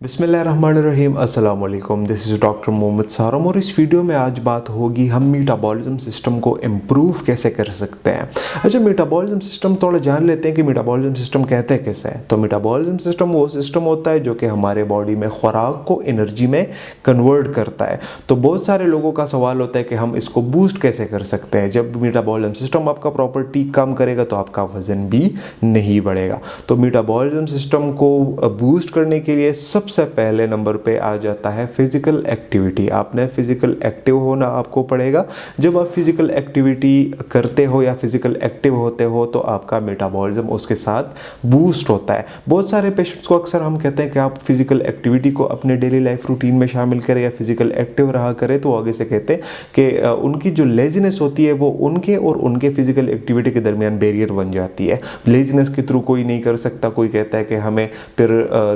बिस्मिल्लाहिर्रहमानिर्रहीम अस्सलाम वालेकुम। दिस इज़ डॉक्टर मोहम्मद सारम और इस वीडियो में आज बात होगी हम मेटाबॉलिज्म सिस्टम को इम्प्रूव कैसे कर सकते हैं। अच्छा, मेटाबॉलिज्म सिस्टम थोड़ा जान लेते हैं कि मेटाबॉलिज्म सिस्टम कहते हैं कैसे है। तो मेटाबॉलिज्म सिस्टम वो सिस्टम होता है जो कि हमारे बॉडी में खुराक को एनर्जी में कन्वर्ट करता है। तो बहुत सारे लोगों का सवाल होता है कि हम इसको बूस्ट कैसे कर सकते हैं। जब मेटाबॉलिज्म सिस्टम आपका प्रॉपर ठीक काम करेगा तो आपका वज़न भी नहीं बढ़ेगा। तो मेटाबॉलिज्म सिस्टम को बूस्ट करने के लिए सबसे पहले नंबर पे आ जाता है फिजिकल एक्टिविटी। आपने फिजिकल एक्टिव होना आपको पड़ेगा। जब आप फिजिकल एक्टिविटी करते हो या फिजिकल एक्टिव होते हो तो आपका मेटाबॉलिज्म उसके साथ बूस्ट होता है। बहुत सारे पेशेंट्स को अक्सर हम कहते हैं कि आप फिजिकल एक्टिविटी को अपने डेली लाइफ रूटीन में शामिल करें या फिजिकल एक्टिव रहा करें, तो आगे से कहते हैं कि उनकी जो लेजीनेस होती है वो उनके और उनके फिजिकल एक्टिविटी के दरमियान बैरियर बन जाती है। लेजीनेस के थ्रू कोई नहीं कर सकता। कोई कहता है कि हमें फिर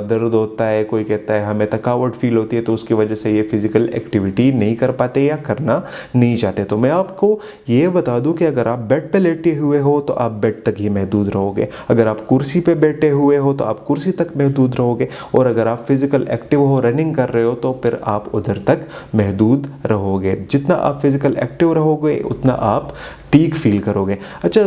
दर्द होता है, कोई कहता है हमें थकावट फील होती है, तो उसकी वजह से ये फिजिकल एक्टिविटी नहीं कर पाते या करना नहीं चाहते। तो मैं आपको ये बता दूं कि अगर आप बेड पे लेटे हुए हो तो आप बेड तक ही महदूद रहोगे। अगर आप कुर्सी पे बैठे हुए हो तो आप कुर्सी तक महदूद रहोगे। और अगर आप फिजिकल एक्टिव हो, रनिंग कर रहे हो, तो फिर आप उधर तक महदूद रहोगे। जितना आप फिजिकल एक्टिव रहोगे उतना आप ठीक फील करोगे। अच्छा,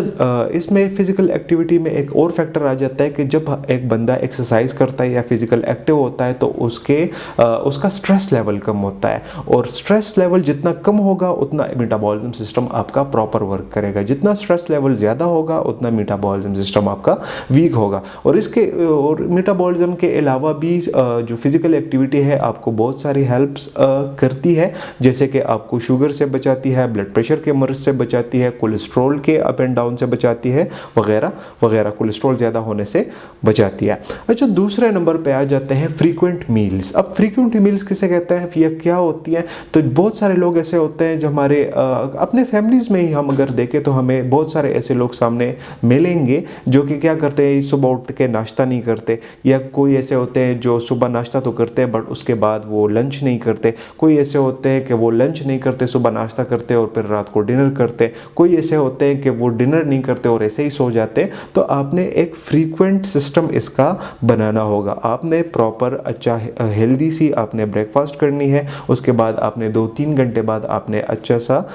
इसमें फिजिकल एक्टिविटी में एक और फैक्टर आ जाता है कि जब एक बंदा एक्सरसाइज करता है या फिजिकल एक्टिव होता है तो उसका स्ट्रेस लेवल कम होता है। और स्ट्रेस लेवल जितना कम होगा उतना मेटाबॉलिज्म सिस्टम आपका प्रॉपर वर्क करेगा। जितना स्ट्रेस लेवल ज़्यादा होगा उतना मेटाबॉलिज्म सिस्टम आपका वीक होगा। और मेटाबॉलिज्म के अलावा भी जो फिजिकल एक्टिविटी है आपको बहुत सारी हेल्प्स करती है। जैसे कि आपको शुगर से बचाती है, ब्लड प्रेशर के मर्ज से बचाती है, कोलेस्ट्रॉल के अप एंड डाउन से बचाती है, वगैरह वगैरह, कोलेस्ट्रॉल ज़्यादा होने से बचाती है। अच्छा, दूसरे नंबर पे आ जाते हैं फ्रीक्वेंट मील्स। अब फ्रीक्वेंट मील्स किसे कहते हैं या क्या होती है? तो बहुत सारे लोग ऐसे होते हैं जो हमारे अपने फैमिलीज़ में ही हम अगर देखें तो हमें बहुत सारे ऐसे लोग सामने मिलेंगे जो कि क्या करते हैं, सुबह उठ के नाश्ता नहीं करते। या कोई ऐसे होते हैं जो सुबह नाश्ता तो करते हैं बट उसके बाद वो लंच नहीं करते। कोई ऐसे होते हैं कि वो लंच नहीं करते, सुबह नाश्ता करते और फिर रात को डिनर करते। कोई ऐसे होते हैं कि वो डिनर नहीं करते और ऐसे ही सो जाते हैं। तो आपने एक फ्रीक्वेंट सिस्टम इसका बनाना होगा। आपने प्रॉपर अच्छा हेल्दी सी आपने ब्रेकफास्ट करनी है। उसके बाद आपने 2-3 घंटे बाद आपने अच्छा सा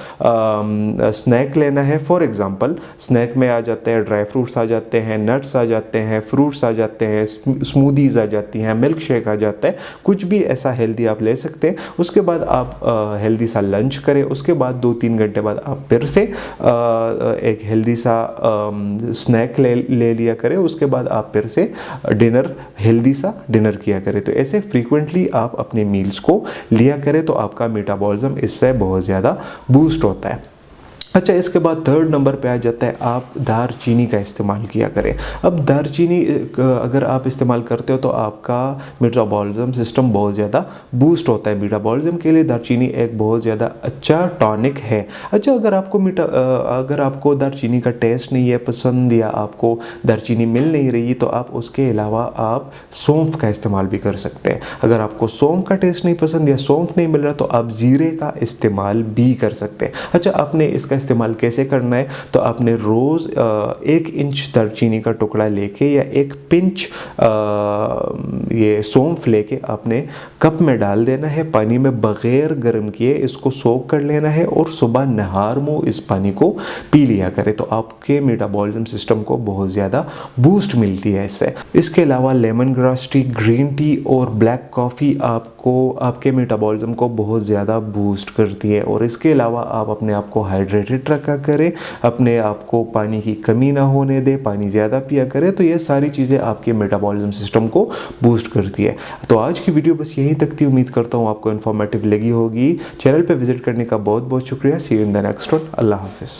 स्नैक लेना है। फॉर एग्जांपल स्नैक में आ जाते हैं ड्राई फ्रूट्स, आ जाते हैं नट्स, आ जाते हैं फ्रूट्स, आ जाते हैं स्मूदीज़, आ जाती हैं मिल्क शेक, आ जाता है कुछ भी ऐसा हेल्दी आप ले सकते हैं। उसके बाद आप हेल्दी सा लंच करें। उसके बाद 2-3 घंटे बाद आप फिर से एक हेल्दी सा स्नैक ले लिया करें। उसके बाद आप फिर से हेल्दी सा डिनर किया करें। तो ऐसे फ्रीक्वेंटली आप अपने मील्स को लिया करें तो आपका मेटाबॉलिज्म इससे बहुत ज़्यादा बूस्ट होता है। अच्छा, इसके बाद थर्ड नंबर पे आ जाता है आप दारचीनी का इस्तेमाल किया करें। अब दारचीनी अगर आप इस्तेमाल करते हो तो आपका मेटाबॉलिज्म सिस्टम बहुत ज़्यादा बूस्ट होता है। मेटाबॉलिज्म के लिए दारचीनी एक बहुत ज़्यादा अच्छा टॉनिक है। अच्छा, अगर आपको दारचीनी का टेस्ट नहीं है पसंद या आपको दारचीनी मिल नहीं रही तो आप उसके अलावा आप सौंफ का इस्तेमाल भी कर सकते हैं। अगर आपको सौंफ का टेस्ट नहीं पसंद या सौंफ नहीं मिल रहा तो आप ज़ीरे का इस्तेमाल भी कर सकते हैं। अच्छा, आपने इसका इस्तेमाल कैसे करना है? तो आपने रोज़ 1 इंच दालचीनी का टुकड़ा लेके या 1 पिंच ये सौंफ लेके आपने कप में डाल देना है। पानी में बग़ैर गर्म किए इसको सोक कर लेना है और सुबह नहार मुँह इस पानी को पी लिया करें तो आपके मेटाबॉलिज्म सिस्टम को बहुत ज़्यादा बूस्ट मिलती है इससे। इसके अलावा lemon grass tea, green tea और ब्लैक कॉफ़ी आपको आपके मेटाबॉलिज्म को बहुत ज़्यादा बूस्ट करती है। और इसके अलावा आप अपने आप को हाइड्रेटेड रखा करें, अपने आप को पानी की कमी ना होने दे, पानी ज़्यादा पिया करें। तो ये सारी चीज़ें आपके मेटाबॉलिज्म सिस्टम को बूस्ट करती है। तो आज की वीडियो बस यहीं तक थी। उम्मीद करता हूँ आपको इन्फॉर्मेटिव लगी होगी। चैनल पे विजिट करने का बहुत बहुत शुक्रिया। See you in the next one. Allah हाफिज़।